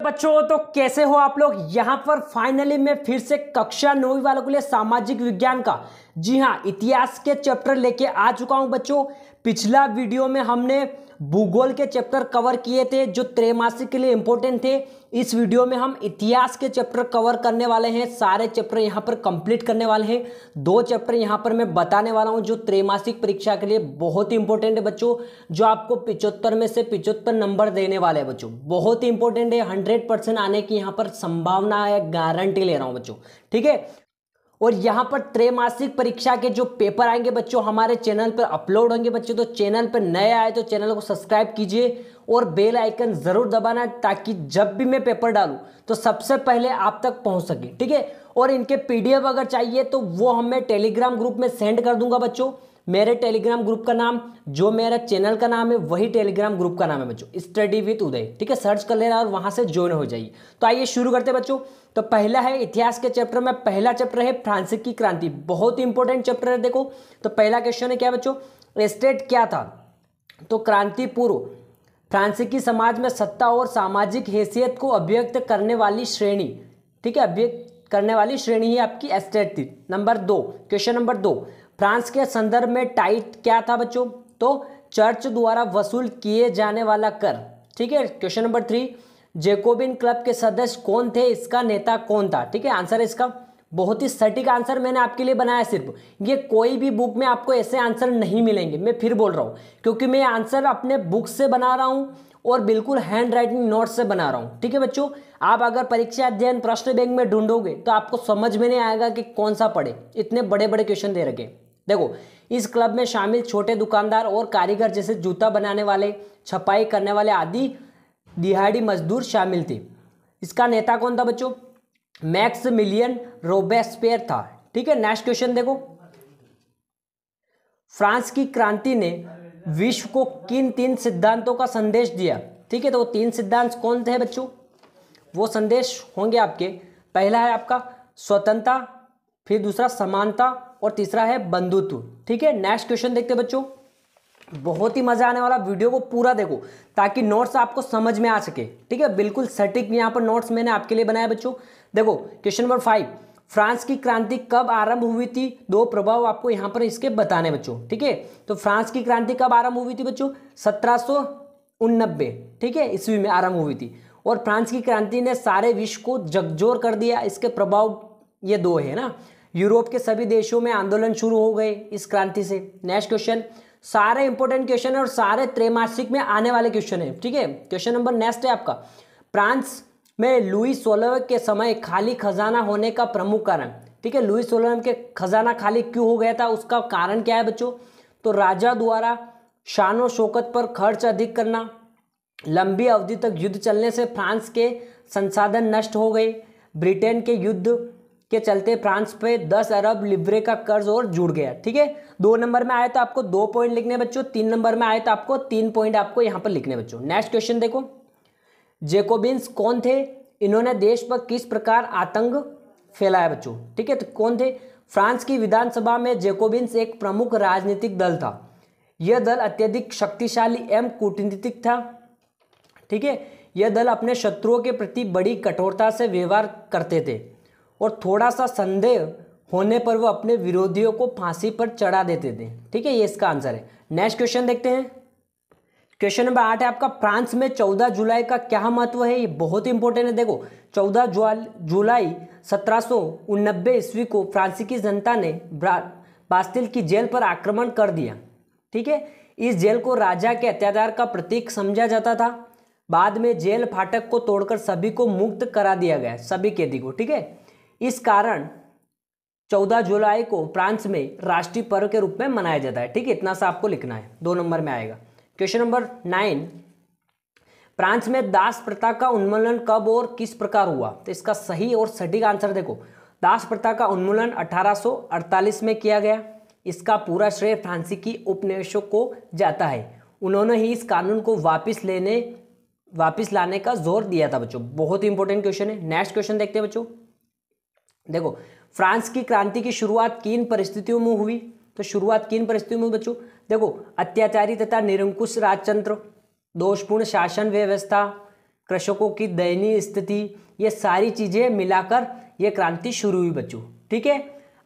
बच्चों तो कैसे हो आप लोग। यहाँ पर फाइनली मैं फिर से कक्षा 9वीं वालों के लिए सामाजिक विज्ञान का जी हाँ इतिहास के चैप्टर लेके आ चुका हूँ बच्चों। पिछला वीडियो में हमने भूगोल के चैप्टर कवर किए थे जो त्रैमासिक के लिए इंपॉर्टेंट थे। इस वीडियो में हम इतिहास के चैप्टर कवर करने वाले हैं। सारे चैप्टर यहाँ पर कंप्लीट करने वाले हैं। 2 चैप्टर यहाँ पर मैं बताने वाला हूँ जो त्रैमासिक परीक्षा के लिए बहुत ही इंपॉर्टेंट है बच्चों, जो आपको 75 में से 75 नंबर देने वाले हैं बच्चों। बहुत ही इंपॉर्टेंट है, 100% आने की यहाँ पर संभावना है, गारंटी ले रहा हूँ बच्चों, ठीक है। और यहाँ पर त्रैमासिक परीक्षा के जो पेपर आएंगे बच्चों हमारे चैनल पर अपलोड होंगे बच्चों। तो चैनल पर नए आए तो चैनल को सब्सक्राइब कीजिए और बेल आइकन जरूर दबाना ताकि जब भी मैं पेपर डालूं तो सबसे पहले आप तक पहुंच सके, ठीक है। और इनके पीडीएफ अगर चाहिए तो वो हमें टेलीग्राम ग्रुप में सेंड कर दूंगा बच्चों। मेरे टेलीग्राम ग्रुप का नाम जो मेरा चैनल का नाम है वही टेलीग्राम ग्रुप का नाम है बच्चों, स्टडी विद उदय, ठीक है। सर्च कर लेना और वहां से ज्वाइन हो जाइए। तो आइए शुरू करते हैं बच्चों। तो पहला है इतिहास के चैप्टर में, पहला चैप्टर है फ्रांसीसी क्रांति। बहुत इंपॉर्टेंट चैप्टर है देखो। तो पहला क्वेश्चन है क्या बच्चों, स्टेट क्या था। तो क्रांति पूर्व फ्रांसीसी समाज में सत्ता और सामाजिक हैसियत को अभिव्यक्त करने वाली श्रेणी, ठीक है, अभिव्यक्त करने वाली श्रेणी ही आपकी एस्टेट थी। नंबर 2, क्वेश्चन नंबर 2, फ्रांस के संदर्भ में टाइट क्या था बच्चों। तो चर्च द्वारा वसूल किए जाने वाला कर, ठीक है। क्वेश्चन नंबर 3, जैकोबिन क्लब के सदस्य कौन थे, इसका नेता कौन था, ठीक है। आंसर है इसका। बहुत ही सटीक आंसर मैंने आपके लिए बनाया। सिर्फ ये कोई भी बुक में आपको ऐसे आंसर नहीं मिलेंगे, मैं फिर बोल रहा हूँ, क्योंकि मैं आंसर अपने बुक से बना रहा हूँ और बिल्कुल हैंड राइटिंग नोट से बना रहा हूँ, ठीक है बच्चों। आप अगर परीक्षा अध्ययन प्रश्न बैंक में ढूंढोगे तो आपको समझ में नहीं आएगा कि कौन सा पढ़े, इतने बड़े बड़े क्वेश्चन दे रखे। देखो, इस क्लब में शामिल छोटे दुकानदार और कारीगर जैसे जूता बनाने वाले, छपाई करने वाले आदि दिहाड़ी मजदूर शामिल थे। इसका नेता कौन था बच्चों, मैक्सिमिलियन रोबेस्पियर था, ठीक है। नेक्स्ट क्वेश्चन देखो, फ्रांस की क्रांति ने विश्व को किन 3 सिद्धांतों का संदेश दिया, ठीक है। तो 3 सिद्धांत कौन थे बच्चों, वो संदेश होंगे आपके, पहला है आपका स्वतंत्रता, फिर दूसरा समानता और तीसरा है बंधुत्व, ठीक है। नेक्स्ट क्वेश्चन देखते हैं बच्चों। बहुत ही मजा आने वाला, वीडियो को पूरा देखो ताकि नोट्स आपको समझ में आ सके, ठीक है। बिल्कुल सटीक यहाँ पर नोट्स मैंने आपके लिए बनाया बच्चों। देखो क्वेश्चन नंबर 5, फ्रांस की क्रांति कब आरंभ हुई थी। 2 प्रभाव आपको यहाँ पर इसके बताने बच्चों, ठीक है। तो फ्रांस की क्रांति कब आरंभ हुई थी बच्चों, 1789, ठीक है, ईस्वी में आरंभ हुई थी। और फ्रांस की क्रांति ने सारे विश्व को झकझोर कर दिया। इसके प्रभाव ये 2 है ना। यूरोप के सभी देशों में आंदोलन शुरू हो गए इस क्रांति से। नेक्स्ट क्वेश्चन, सारे इंपॉर्टेंट क्वेश्चन है और सारे त्रैमासिक में आने वाले क्वेश्चन है, ठीक है। क्वेश्चन नंबर नेक्स्ट है आपका, फ्रांस में लुई 16 के समय खाली खजाना होने का प्रमुख कारण, ठीक है। लुई 16 के खजाना खाली क्यों हो गया था, उसका कारण क्या है बच्चों। तो राजा द्वारा शान और शौकत पर खर्च अधिक करना, लंबी अवधि तक युद्ध चलने से फ्रांस के संसाधन नष्ट हो गए, ब्रिटेन के युद्ध के चलते फ्रांस पे 10 अरब लिब्रे का कर्ज और जुड़ गया, ठीक है। 2 नंबर में आए तो आपको 2 पॉइंट लिखने बच्चों, 3 नंबर में आए तो आपको 3 पॉइंट आपको यहाँ पर लिखने बच्चों। नेक्स्ट क्वेश्चन देखो, जैकोबिन्स कौन थे, इन्होंने देश पर किस प्रकार आतंक फैलाया बच्चों, ठीक है। तो कौन थे, फ्रांस की विधानसभा में जैकोबिन्स एक प्रमुख राजनीतिक दल था। यह दल अत्यधिक शक्तिशाली एवं कूटनीतिक था, ठीक है। यह दल अपने शत्रुओं के प्रति बड़ी कठोरता से व्यवहार करते थे और थोड़ा सा संदेह होने पर वो अपने विरोधियों को फांसी पर चढ़ा देते थे, ठीक है। ये इसका आंसर है। नेक्स्ट क्वेश्चन देखते हैं। क्वेश्चन नंबर 8 है आपका, फ्रांस में 14 जुलाई का क्या महत्व है। ये बहुत इंपॉर्टेंट है। देखो 14 जुलाई 1789 ईस्वी को फ्रांसीसी जनता ने बास्तिल की जेल पर आक्रमण कर दिया, ठीक है। इस जेल को राजा के अत्याचार का प्रतीक समझा जाता था। बाद में जेल फाटक को तोड़कर सभी को मुक्त करा दिया गया, सभी कैदी को, ठीक है। इस कारण 14 जुलाई को फ्रांस में राष्ट्रीय पर्व के रूप में मनाया जाता है, ठीक है। इतना सा आपको लिखना है, 2 नंबर में आएगा। क्वेश्चन नंबर 9, फ्रांस में दास प्रथा का उन्मूलन कब और किस प्रकार हुआ। तो इसका सही और सटीक आंसर देखो, दास प्रथा का उन्मूलन 1848 में किया गया। इसका पूरा श्रेय फ्रांसीसी उपनिवेशों को जाता है। उन्होंने ही इस कानून को वापिस लाने का जोर दिया था बच्चों। बहुत इंपॉर्टेंट क्वेश्चन है। नेक्स्ट क्वेश्चन देखते हैं बच्चों। देखो, फ्रांस की क्रांति की शुरुआत किन परिस्थितियों में हुई। तो शुरुआत किन परिस्थितियों में बच्चों, देखो अत्याचारी तथा निरंकुश राजतंत्र, दोषपूर्ण शासन व्यवस्था, कृषकों की दयनीय स्थिति, ये सारी चीजें मिलाकर ये क्रांति शुरू हुई बच्चों। ठीक है,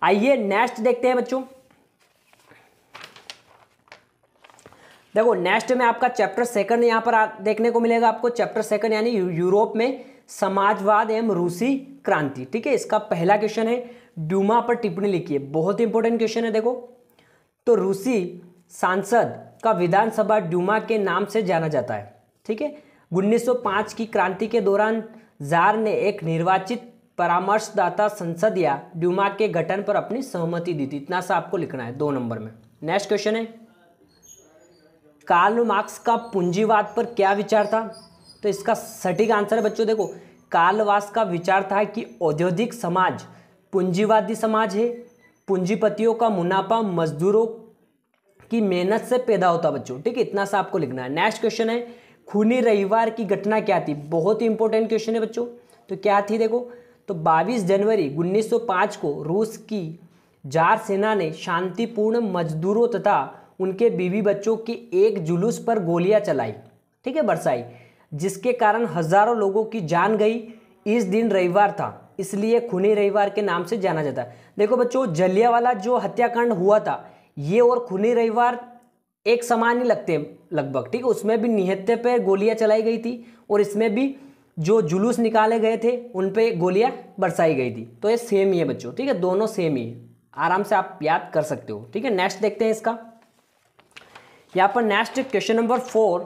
आइए नेक्स्ट देखते हैं बच्चों। देखो नेक्स्ट में आपका चैप्टर सेकंड यहाँ पर देखने को मिलेगा आपको, चैप्टर सेकंड यानी यूरोप में समाजवाद एवं रूसी क्रांति। ठीक है, इसका पहला क्वेश्चन है, ड्यूमा पर टिप्पणी लिखिए। बहुत इंपॉर्टेंट क्वेश्चन है। देखो तो रूसी सांसद का विधानसभा ड्यूमा के नाम से जाना जाता है। ठीक है, 1905 की क्रांति के दौरान जार ने एक निर्वाचित परामर्शदाता संसद या ड्यूमा के गठन पर अपनी सहमति दी थी। इतना सा आपको लिखना है 2 नंबर में। नेक्स्ट क्वेश्चन है, कार्ल मार्क्स का पूंजीवाद पर क्या विचार था? तो इसका सटीक आंसर है बच्चों, देखो कार्ल मार्क्स का विचार था कि औद्योगिक समाज पूंजीवादी समाज है, पूंजीपतियों का मुनाफा मजदूरों की मेहनत से पैदा होता बच्चों। ठीक है, इतना सा आपको लिखना है। नेक्स्ट क्वेश्चन है, खूनी रविवार की घटना क्या थी? बहुत ही इंपॉर्टेंट क्वेश्चन है बच्चों। तो क्या थी देखो, तो 22 जनवरी 1905 को रूस की जार सेना ने शांतिपूर्ण मजदूरों तथा उनके बीवी बच्चों की एक जुलूस पर गोलियां चलाई, ठीक है, बरसाई, जिसके कारण हजारों लोगों की जान गई। इस दिन रविवार था, इसलिए खूनी रविवार के नाम से जाना जाता है। देखो बच्चों, जलियांवाला जो हत्याकांड हुआ था, ये और खूनी रविवार एक समान ही लगते हैं लगभग। ठीक है, उसमें भी निहत्थे पे गोलियां चलाई गई थी और इसमें भी जो जुलूस निकाले गए थे उन पे गोलियां बरसाई गई थी। तो ये सेम ही है बच्चों। ठीक है, दोनों सेम ही है, आराम से आप याद कर सकते हो। ठीक है, नेक्स्ट देखते हैं इसका। यहाँ पर next question number 4,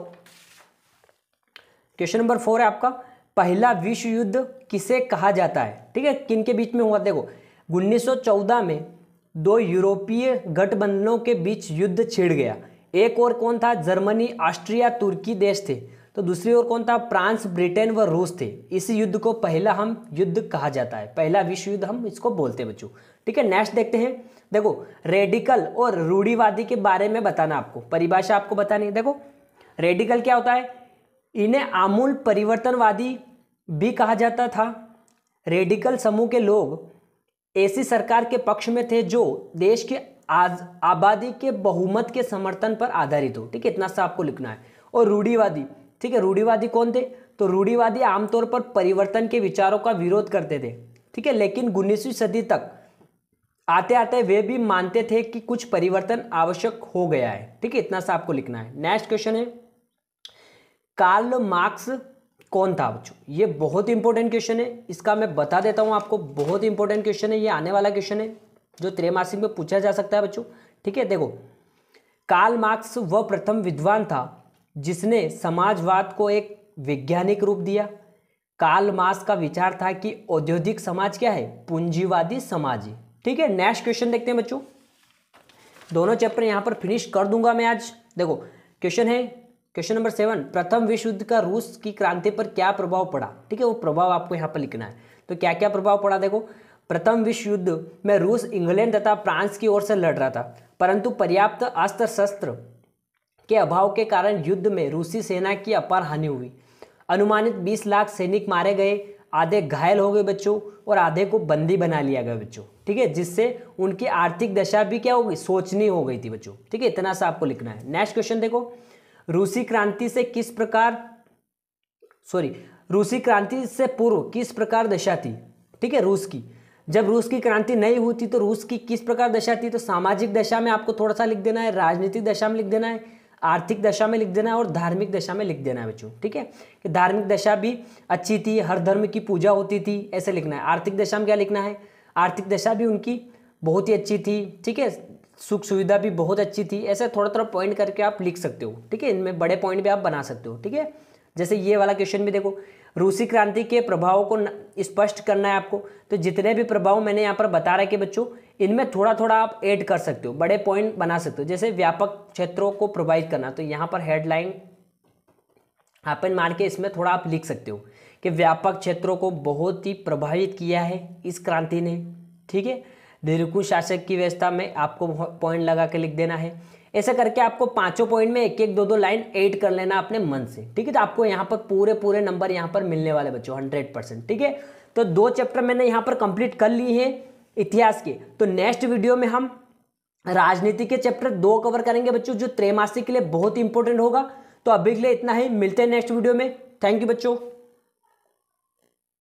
question number 4 है आपका, पहला विश्व युद्ध किसे कहा जाता है? ठीक है, किन के बीच में हुआ? देखो 1914 में 2 यूरोपीय गठबंधनों के बीच युद्ध छिड़ गया। एक और कौन था? जर्मनी, ऑस्ट्रिया, तुर्की देश थे। तो दूसरी ओर कौन था? फ्रांस, ब्रिटेन व रूस थे। इस युद्ध को पहला हम युद्ध कहा जाता है, पहला विश्व युद्ध हम इसको बोलते हैं बच्चों। ठीक है, नेक्स्ट देखते हैं। देखो रेडिकल और रूढ़िवादी के बारे में बताना, आपको परिभाषा आपको बतानी है। देखो रेडिकल क्या होता है? इन्हें आमूल परिवर्तनवादी भी कहा जाता था। रेडिकल समूह के लोग ऐसी सरकार के पक्ष में थे जो देश के आबादी के बहुमत के समर्थन पर आधारित हो। ठीक है, इतना सा आपको लिखना है। और रूढ़िवादी, ठीक है, रूढ़िवादी कौन थे? तो रूढ़िवादी आमतौर पर परिवर्तन के विचारों का विरोध करते थे। ठीक है, लेकिन 19वीं सदी तक आते आते वे भी मानते थे कि कुछ परिवर्तन आवश्यक हो गया है। ठीक है, इतना सा आपको लिखना है। नेक्स्ट क्वेश्चन है, कार्ल मार्क्स कौन था बच्चों? ये बहुत इंपॉर्टेंट क्वेश्चन है, इसका मैं बता देता हूं आपको। बहुत इंपॉर्टेंट क्वेश्चन है, ये आने वाला क्वेश्चन है जो त्रैमासिक में पूछा जा सकता है बच्चों। ठीक है, देखो कार्ल मार्क्स वह प्रथम विद्वान था जिसने समाजवाद को एक वैज्ञानिक रूप दिया। कार्ल मार्क्स का विचार था कि औद्योगिक समाज क्या है? पूंजीवादी समाज है। ठीक है, नेक्स्ट क्वेश्चन देखते हैं बच्चों। दोनों चैप्टर यहां पर फिनिश कर दूंगा मैं आज। देखो क्वेश्चन है, क्वेश्चन नंबर 7, प्रथम विश्व युद्ध का रूस की क्रांति पर क्या प्रभाव पड़ा? ठीक है, वो प्रभाव आपको यहाँ पर लिखना है। तो क्या क्या प्रभाव पड़ा? देखो प्रथम विश्व युद्ध में रूस इंग्लैंड तथा फ्रांस की ओर से लड़ रहा था, परंतु पर्याप्त अस्त्र शस्त्र के अभाव के कारण युद्ध में रूसी सेना की अपार हानि हुई। अनुमानित 20 लाख सैनिक मारे गए, आधे घायल हो गए बच्चों और आधे को बंदी बना लिया गया बच्चों। ठीक है, जिससे उनकी आर्थिक दशा भी क्या हो गई? शोचनीय हो गई थी बच्चों। ठीक है, इतना सा आपको लिखना है। नेक्स्ट क्वेश्चन देखो, रूसी क्रांति से पूर्व किस प्रकार दशा थी? ठीक है, रूस की, जब रूस की क्रांति नहीं हुई थी तो रूस की किस प्रकार दशा थी? तो सामाजिक दशा में आपको थोड़ा सा लिख देना है, राजनीतिक दशा में लिख देना है, आर्थिक दशा में लिख देना है और धार्मिक दशा में लिख देना है बच्चों। ठीक है, कि धार्मिक दशा भी अच्छी थी, हर धर्म की पूजा होती थी, ऐसे लिखना है। आर्थिक दशा में क्या लिखना है? आर्थिक दशा भी उनकी बहुत ही अच्छी थी। ठीक है, सुख सुविधा भी बहुत अच्छी थी। ऐसे थोड़ा थोड़ा पॉइंट करके आप लिख सकते हो। ठीक है, इनमें बड़े पॉइंट भी आप बना सकते हो। ठीक है, जैसे ये वाला क्वेश्चन भी देखो, रूसी क्रांति के प्रभावों को स्पष्ट करना है आपको। तो जितने भी प्रभाव मैंने यहाँ पर बता रखे बच्चों, इनमें थोड़ा थोड़ा आप ऐड कर सकते हो, बड़े पॉइंट बना सकते हो। जैसे व्यापक क्षेत्रों को प्रभावित करना, तो यहाँ पर हेडलाइन अपन मान के इसमें थोड़ा आप लिख सकते हो कि व्यापक क्षेत्रों को बहुत ही प्रभावित किया है इस क्रांति ने। ठीक है, निरंकुश शासक की व्यवस्था में आपको पॉइंट लगा के लिख देना है। ऐसा करके आपको 5 पॉइंट में एक एक 2 लाइन ऐड कर लेना अपने मन से। ठीक है, तो आपको यहाँ पर पूरे नंबर यहाँ पर मिलने वाले बच्चों 100%। ठीक है, तो 2 चैप्टर मैंने यहाँ पर कंप्लीट कर लिए हैं इतिहास के। तो नेक्स्ट वीडियो में हम राजनीति के चैप्टर 2 कवर करेंगे बच्चों, जो त्रैमासिक के लिए बहुत इंपॉर्टेंट होगा। तो अभी के लिए इतना ही, मिलते हैं नेक्स्ट वीडियो में। थैंक यू बच्चों।